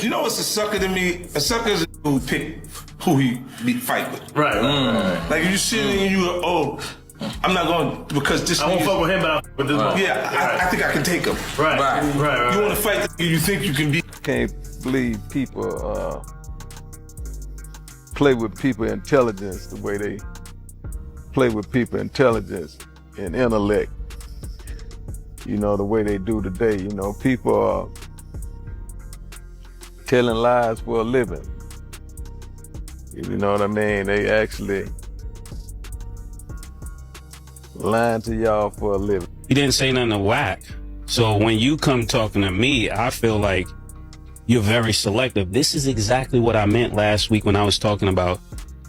You know what's a sucker to me? A sucker is who pick who he fight with. Right. Like if you sitting and you go, I'm not going because this. I won't fuck with him, but I'll with this one. Yeah, I think I can take him. Right. You want to fight the you think you can beat. Can't believe people play with people intelligence the way they play with people intelligence and intellect. You know, the way they do today. You know, people are telling lies for a living. You know what I mean? They actually lying to y'all for a living. He didn't say nothing to whack. So when you come talking to me, I feel like you're very selective. This is exactly what I meant last week when I was talking about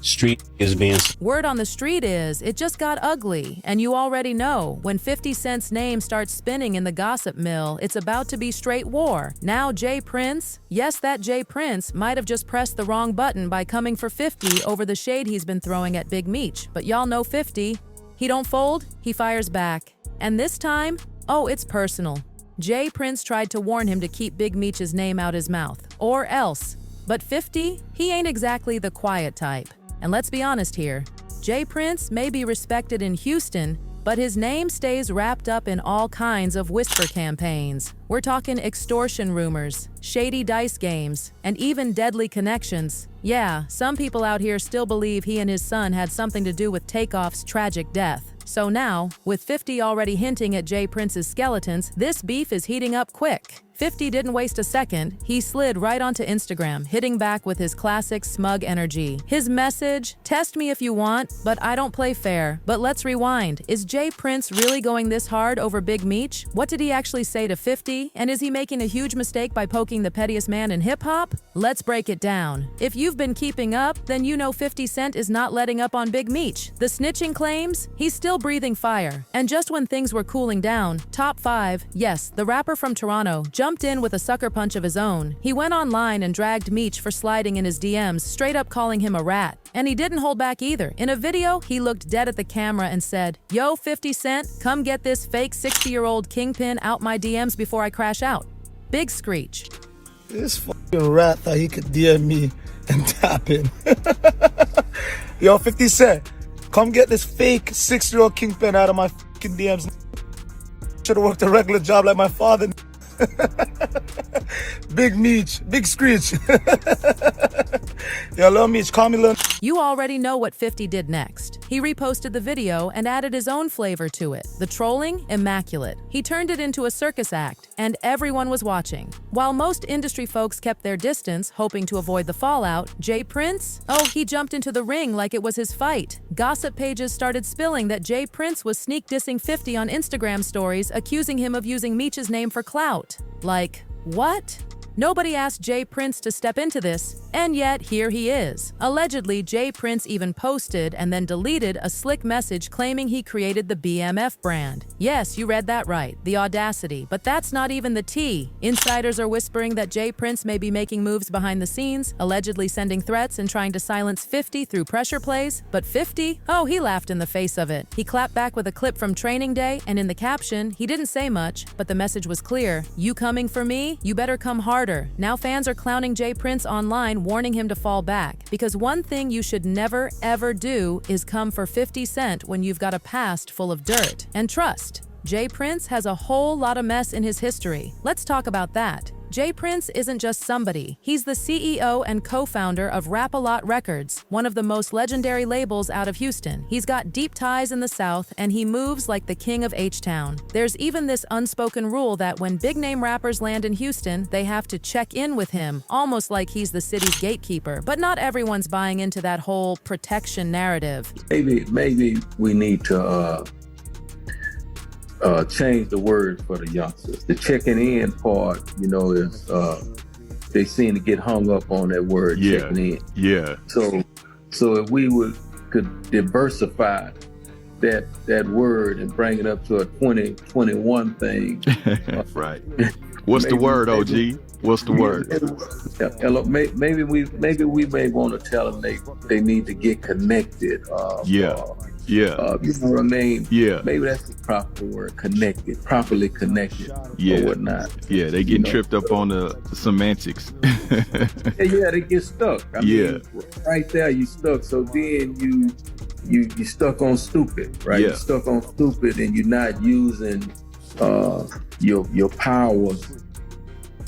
street is being... Word on the street is, it just got ugly. And you already know, when 50 Cent's name starts spinning in the gossip mill, it's about to be straight war. Now Jay Prince, yes, that Jay Prince might have just pressed the wrong button by coming for 50 over the shade he's been throwing at Big Meech. But y'all know 50. He don't fold, he fires back. And this time, oh, it's personal. Jay Prince tried to warn him to keep Big Meech's name out his mouth, or else. But 50, he ain't exactly the quiet type. And let's be honest here, Jay Prince may be respected in Houston, but his name stays wrapped up in all kinds of whisper campaigns. We're talking extortion rumors, shady dice games, and even deadly connections. Yeah, some people out here still believe he and his son had something to do with Takeoff's tragic death. So now, with 50 already hinting at Jay Prince's skeletons, this beef is heating up quick. 50 didn't waste a second. He slid right onto Instagram, hitting back with his classic smug energy. His message, test me if you want, but I don't play fair. But let's rewind. Is Jay Prince really going this hard over Big Meech? What did he actually say to 50? And is he making a huge mistake by poking the pettiest man in hip-hop? Let's break it down. If you've been keeping up, then you know 50 Cent is not letting up on Big Meech. The snitching claims, he's still breathing fire. And just when things were cooling down, Top 5, yes, the rapper from Toronto, jumped in with a sucker punch of his own. He went online and dragged Meech for sliding in his DMs, straight up calling him a rat. And he didn't hold back either. In a video, he looked dead at the camera and said, "Yo, 50 Cent, come get this fake 60-year-old kingpin out my DMs before I crash out." Big screech. This fucking rat thought he could DM me and tap in. Yo, 50 Cent, come get this fake 6-year-old kingpin out of my fucking DMs. Should've worked a regular job like my father. Big Meech, big screech. Yo, Lil Meech, call me Lil. You already know what 50 did next. He reposted the video and added his own flavor to it. The trolling, immaculate. He turned it into a circus act, and everyone was watching. While most industry folks kept their distance, hoping to avoid the fallout, Jay Prince? Oh, he jumped into the ring like it was his fight. Gossip pages started spilling that Jay Prince was sneak dissing 50 on Instagram stories, accusing him of using Meech's name for clout. Like, what? Nobody asked Jay Prince to step into this, and yet here he is. Allegedly, Jay Prince even posted and then deleted a slick message claiming he created the BMF brand. Yes, you read that right, the audacity. But that's not even the tea. Insiders are whispering that Jay Prince may be making moves behind the scenes, allegedly sending threats and trying to silence 50 through pressure plays. But 50? Oh, he laughed in the face of it. He clapped back with a clip from Training Day, and in the caption, he didn't say much, but the message was clear. You coming for me? You better come hard. Now fans are clowning Jay Prince online, warning him to fall back. Because one thing you should never, ever do is come for 50 Cent when you've got a past full of dirt. And trust, Jay Prince has a whole lot of mess in his history. Let's talk about that. Jay Prince isn't just somebody. He's the CEO and co-founder of Rap-A-Lot Records, one of the most legendary labels out of Houston. He's got deep ties in the South, and he moves like the king of H-Town. There's even this unspoken rule that when big-name rappers land in Houston, they have to check in with him, almost like he's the city's gatekeeper. But not everyone's buying into that whole protection narrative. Maybe we need to change the word for the youngsters. The checking in part, you know, is they seem to get hung up on that word checking in. Yeah. So if we could diversify that word and bring it up to a 2021 thing. Right. What's the word, OG? What's the word? Maybe we may want to tell them they need to get connected. Yeah. You know what I mean? Yeah. Maybe that's the proper word, connected, properly connected, Yeah. or whatnot. Yeah, they getting tripped up on the semantics. Yeah, they get stuck. I mean, right there, you stuck. So then you stuck on stupid, right? Yeah. You stuck on stupid, and you're not using your powers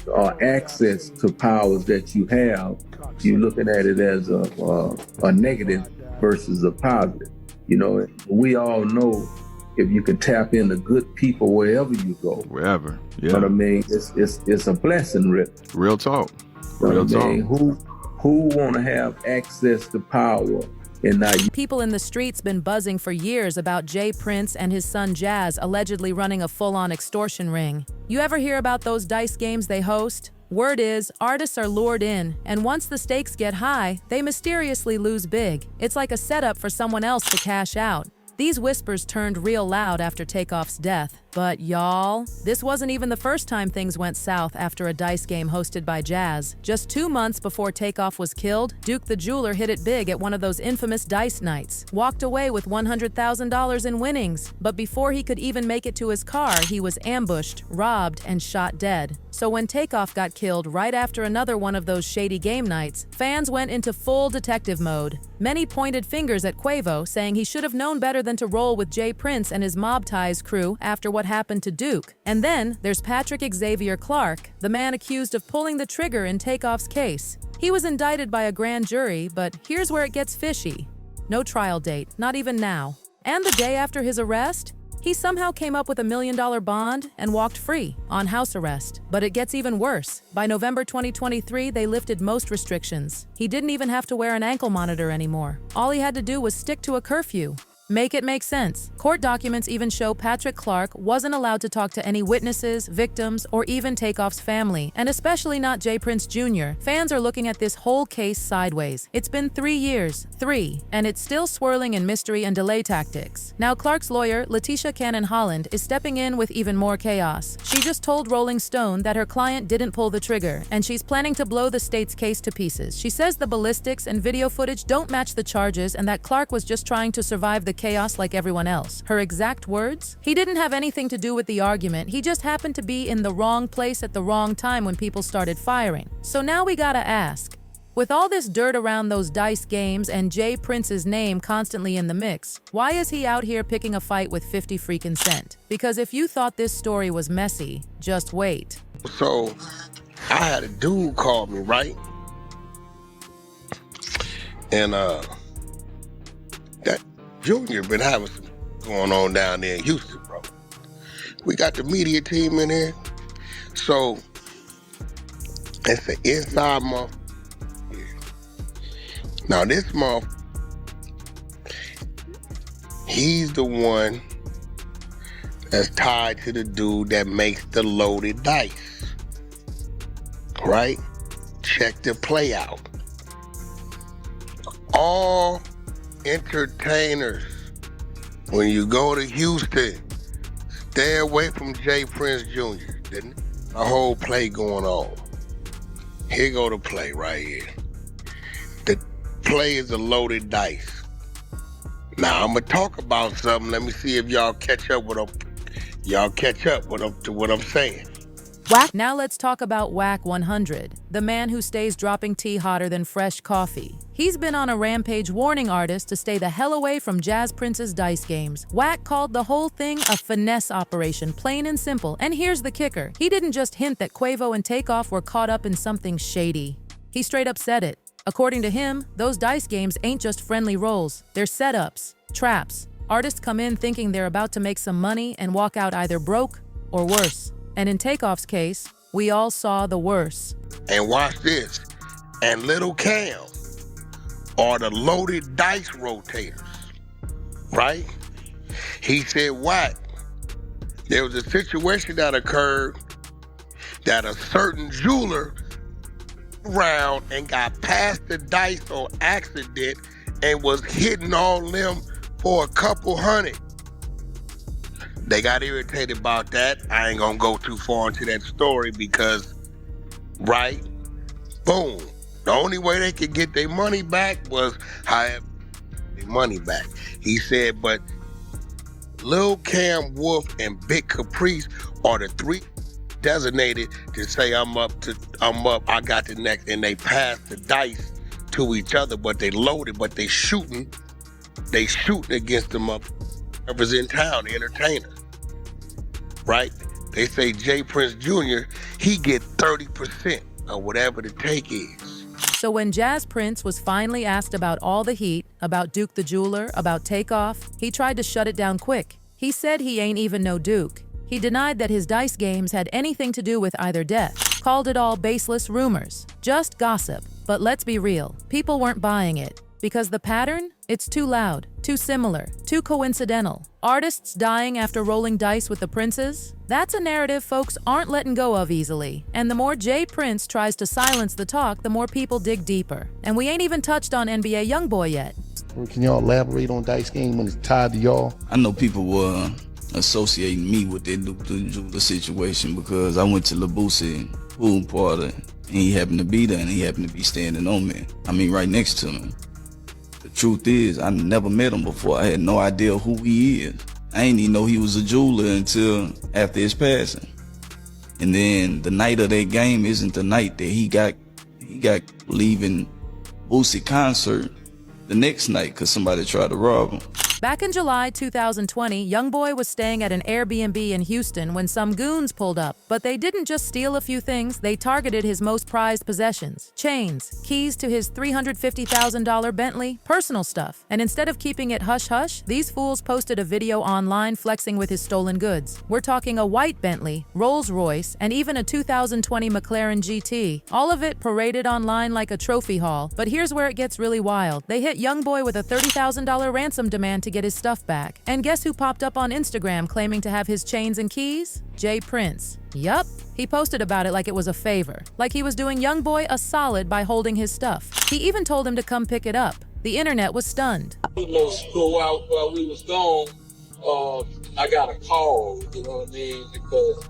or access to powers that you have. You're looking at it as a negative versus a positive. You know, we all know if you can tap into good people wherever you go. Wherever, yeah. You know what I mean? It's a blessing, Rip. Real talk. You know Real what I talk. mean? Who want to have access to power and not use? People in the streets been buzzing for years about Jay Prince and his son Jazz allegedly running a full-on extortion ring. You ever hear about those dice games they host? Word is, artists are lured in, and once the stakes get high, they mysteriously lose big. It's like a setup for someone else to cash out. These whispers turned real loud after Takeoff's death. But y'all, this wasn't even the first time things went south after a dice game hosted by Jazz. Just 2 months before Takeoff was killed, Duke the Jeweler hit it big at one of those infamous dice nights. Walked away with $100,000 in winnings. But before he could even make it to his car, he was ambushed, robbed, and shot dead. So when Takeoff got killed right after another one of those shady game nights, fans went into full detective mode. Many pointed fingers at Quavo, saying he should have known better than to roll with Jay Prince and his Mob Ties crew after what happened to Duke. And then there's Patrick Xavier Clark, the man accused of pulling the trigger in Takeoff's case. He was indicted by a grand jury, but here's where it gets fishy. No trial date, not even now. And the day after his arrest, he somehow came up with $1 million bond and walked free on house arrest. But it gets even worse. By November 2023, they lifted most restrictions. He didn't even have to wear an ankle monitor anymore. All he had to do was stick to a curfew. Make it make sense. Court documents even show Patrick Clark wasn't allowed to talk to any witnesses, victims, or even Takeoff's family, and especially not Jay Prince Jr. Fans are looking at this whole case sideways. It's been 3 years, and it's still swirling in mystery and delay tactics. Now Clark's lawyer, Letitia Cannon Holland, is stepping in with even more chaos. She just told Rolling Stone that her client didn't pull the trigger, and she's planning to blow the state's case to pieces. She says the ballistics and video footage don't match the charges and that Clark was just trying to survive the chaos like everyone else. Her exact words? He didn't have anything to do with the argument. He just happened to be in the wrong place at the wrong time when people started firing. So now we gotta ask, with all this dirt around those dice games and Jay Prince's name constantly in the mix, why is he out here picking a fight with 50 freaking Cent? Because if you thought this story was messy, just wait. So I had a dude call me, right? And that Junior been having some going on down there in Houston, bro. We got the media team in here. So it's an inside month. Yeah. Now this month, he's the one that's tied to the dude that makes the loaded dice. Right? Check the play out. All entertainers, when you go to Houston, stay away from Jay Prince Jr. There's a whole play going on. Here go the play right here. The play is a loaded dice. Now I'm gonna talk about something. Let me see if y'all catch up with what I'm saying. Whack. Now let's talk about Whack 100, the man who stays dropping tea hotter than fresh coffee. He's been on a rampage warning artists to stay the hell away from Jazz Prince's dice games. Whack called the whole thing a finesse operation, plain and simple. And here's the kicker. He didn't just hint that Quavo and Takeoff were caught up in something shady. He straight up said it. According to him, those dice games ain't just friendly rolls. They're setups, traps. Artists come in thinking they're about to make some money and walk out either broke or worse. And in Takeoff's case, we all saw the worse. And watch this. And Little Cam are the loaded dice rotators, right? He said, what? There was a situation that occurred that a certain jeweler around and got past the dice on accident and was hitting on them for a couple hundred. They got irritated about that. I ain't gonna go too far into that story because, right, boom. The only way they could get their money back was however they money back. He said, but Lil Cam Wolf and Big Caprice are the three designated to say I'm up, I got the next, and they pass the dice to each other, but they loaded, but they shooting against them up whoever's in town, the entertainer. Right? They say Jay Prince Jr., he get 30% of whatever the take is. So when Jazz Prince was finally asked about all the heat, about Duke the Jeweler, about Takeoff, he tried to shut it down quick. He said he ain't even no Duke. He denied that his dice games had anything to do with either death, called it all baseless rumors, just gossip. But let's be real, people weren't buying it. Because the pattern? It's too loud, too similar, too coincidental. Artists dying after rolling dice with the princes? That's a narrative folks aren't letting go of easily. And the more Jay Prince tries to silence the talk, the more people dig deeper. And we ain't even touched on NBA YoungBoy yet. Can y'all elaborate on dice game when it's tied to y'all? I know people were associating me with that Duke the Jeweler situation because I went to Labusi pool party and he happened to be there and he happened to be standing on me. I mean, right next to me. The truth is, I never met him before. I had no idea who he is. I didn't even know he was a jeweler until after his passing. And then the night of that game isn't the night that he got leaving Boosie concert the next night because somebody tried to rob him. Back in July 2020, YoungBoy was staying at an Airbnb in Houston when some goons pulled up. But they didn't just steal a few things, they targeted his most prized possessions. Chains, keys to his $350,000 Bentley, personal stuff. And instead of keeping it hush-hush, these fools posted a video online flexing with his stolen goods. We're talking a white Bentley, Rolls-Royce, and even a 2020 McLaren GT. All of it paraded online like a trophy haul. But here's where it gets really wild. They hit YoungBoy with a $30,000 ransom demand to get his stuff back. And guess who popped up on Instagram claiming to have his chains and keys? Jay Prince. Yup. He posted about it like it was a favor. Like he was doing YoungBoy a solid by holding his stuff. He even told him to come pick it up. The internet was stunned. While we was gone, I got a call, you know what I mean? Because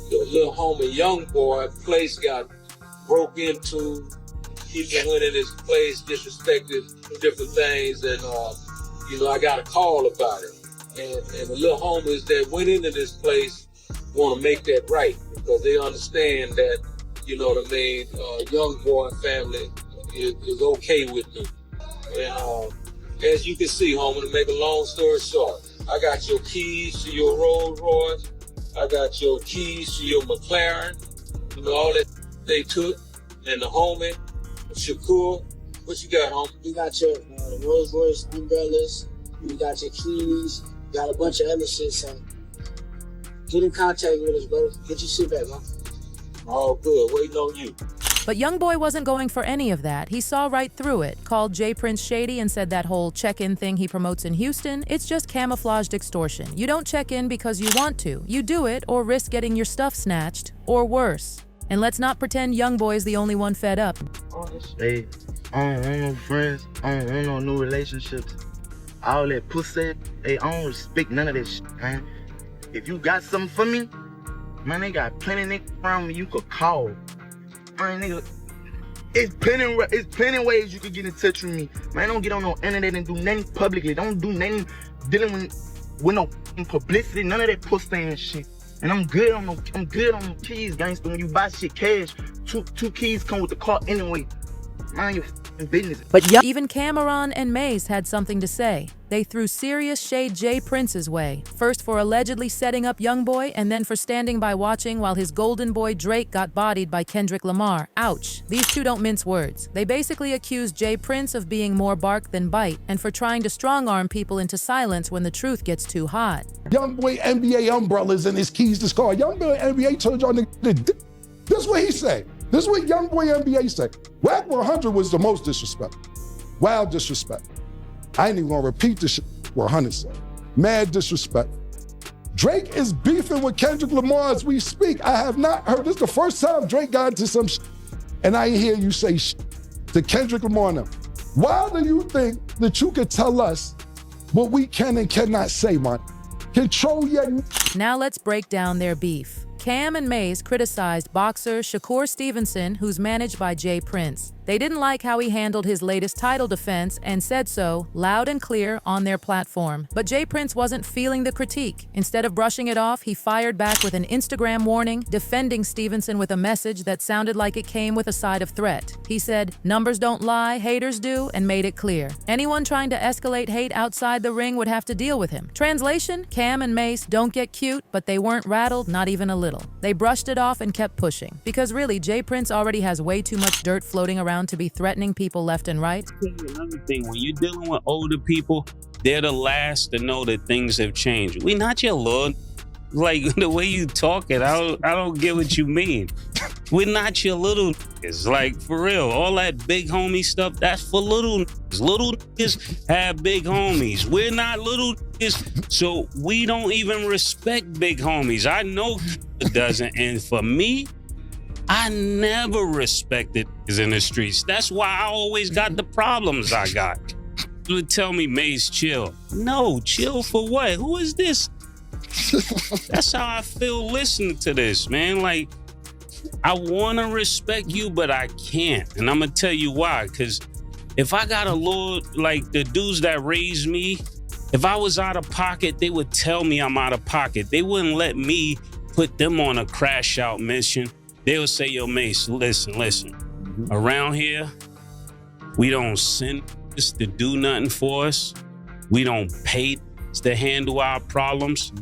the little homie YoungBoy place got broke into. People went in his place, disrespected different things, and I got a call about it. And the little homies that went into this place want to make that right because they understand that, you know what I mean, YoungBoy family is okay with me. And as you can see, homie, to make a long story short, I got your keys to your Rolls Royce, I got your keys to your McLaren, you know, all that they took, and the homie, Shakur, what you got, homie? You got your Rolls Royce umbrellas, you got your keys, you got a bunch of other shit, so get in contact with us, bro. Get your shit back, man. All good, waiting on you. But YoungBoy wasn't going for any of that. He saw right through it, called Jay Prince shady and said that whole check-in thing he promotes in Houston, it's just camouflaged extortion. You don't check in because you want to. You do it or risk getting your stuff snatched, or worse. And let's not pretend YoungBoy is the only one fed up. Hey, I don't want no friends, I don't want no new relationships. All that pussy, hey, I don't respect none of that shit, man. If you got something for me, man, they got plenty of niggas around me you could call. Man, nigga, it's plenty ways you could get in touch with me. Man, don't get on no internet and do nothing publicly. Don't do nothing dealing with no publicity, none of that pussy and shit. And I'm good on the keys, gangster. When you buy shit cash, two keys come with the car anyway. Mind your f***ing business. But even Cameron and Mace had something to say. They threw serious shade Jay Prince's way. First for allegedly setting up YoungBoy, and then for standing by watching while his golden boy Drake got bodied by Kendrick Lamar. Ouch. These two don't mince words. They basically accused Jay Prince of being more bark than bite, and for trying to strong-arm people into silence when the truth gets too hot. YoungBoy NBA umbrellas and his keys to his car. YoungBoy NBA told y'all niggas. This is what he said. This is what YoungBoy NBA said. Whack 100 was the most disrespectful. Wild disrespect. I ain't even gonna repeat the shit 100 said. Mad disrespect. Drake is beefing with Kendrick Lamar as we speak. I have not heard, this is the first time Drake got into some shit, and I hear you say shit to Kendrick Lamar now. Why do you think that you could tell us what we can and cannot say, man? Control your... Now let's break down their beef. Cam and Mace criticized boxer Shakur Stevenson, who's managed by Jay Prince. They didn't like how he handled his latest title defense and said so loud and clear on their platform. But Jay Prince wasn't feeling the critique. Instead of brushing it off, he fired back with an Instagram warning, defending Stevenson with a message that sounded like it came with a side of threat. He said, "Numbers don't lie, haters do," and made it clear. Anyone trying to escalate hate outside the ring would have to deal with him. Translation, Cam and Mace don't get cute, but they weren't rattled, not even a little. They brushed it off and kept pushing. Because really, Jay Prince already has way too much dirt floating around to be threatening people left and right. Another thing, when you're dealing with older people, they're the last to know that things have changed. We not your lord. Like, the way you talking, I don't get what you mean. We're not your little niggas. Like, for real, all that big homie stuff, that's for little niggas. Little niggas have big homies. We're not little niggas, so we don't even respect big homies. I know it doesn't, and for me, I never respected niggas in the streets. That's why I always got the problems I got. You would tell me, Mace, chill. No, chill for what? Who is this? That's how I feel listening to this, man. Like, I want to respect you, but I can't. And I'm going to tell you why. Because if I got a lord, like the dudes that raised me, if I was out of pocket, they would tell me I'm out of pocket. They wouldn't let me put them on a crash out mission. They would say, yo, Mace, listen. Around here, we don't send us to do nothing for us. We don't pay to handle our problems.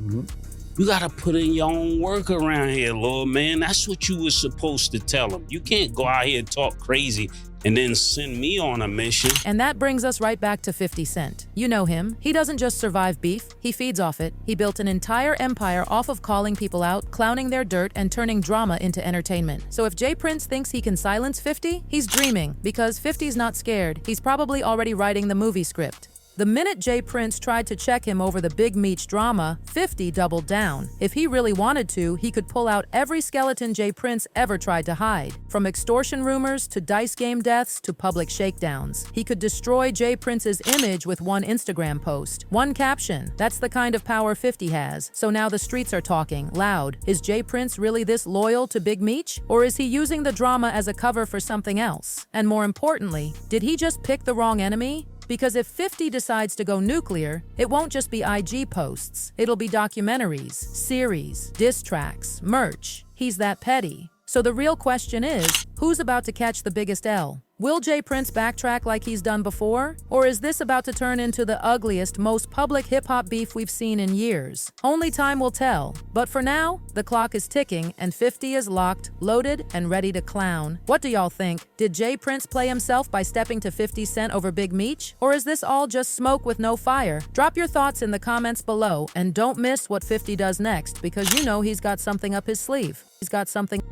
You gotta put in your own work around here, Lord, man. That's what you were supposed to tell them. You can't go out here and talk crazy and then send me on a mission. And that brings us right back to 50 Cent. You know him. He doesn't just survive beef, he feeds off it. He built an entire empire off of calling people out, clowning their dirt, and turning drama into entertainment. So if Jay Prince thinks he can silence 50, he's dreaming, because 50's not scared. He's probably already writing the movie script. The minute Jay Prince tried to check him over the Big Meech drama, 50 doubled down. If he really wanted to, he could pull out every skeleton Jay Prince ever tried to hide. From extortion rumors to dice game deaths to public shakedowns. He could destroy Jay Prince's image with one Instagram post. One caption. That's the kind of power 50 has. So now the streets are talking, loud. Is Jay Prince really this loyal to Big Meech? Or is he using the drama as a cover for something else? And more importantly, did he just pick the wrong enemy? Because if 50 decides to go nuclear, it won't just be IG posts. It'll be documentaries, series, diss tracks, merch. He's that petty. So the real question is, who's about to catch the biggest L? Will Jay Prince backtrack like he's done before? Or is this about to turn into the ugliest, most public hip-hop beef we've seen in years? Only time will tell. But for now, the clock is ticking and 50 is locked, loaded, and ready to clown. What do y'all think? Did Jay Prince play himself by stepping to 50 Cent over Big Meech? Or is this all just smoke with no fire? Drop your thoughts in the comments below and don't miss what 50 does next, because you know he's got something up his sleeve. He's got something...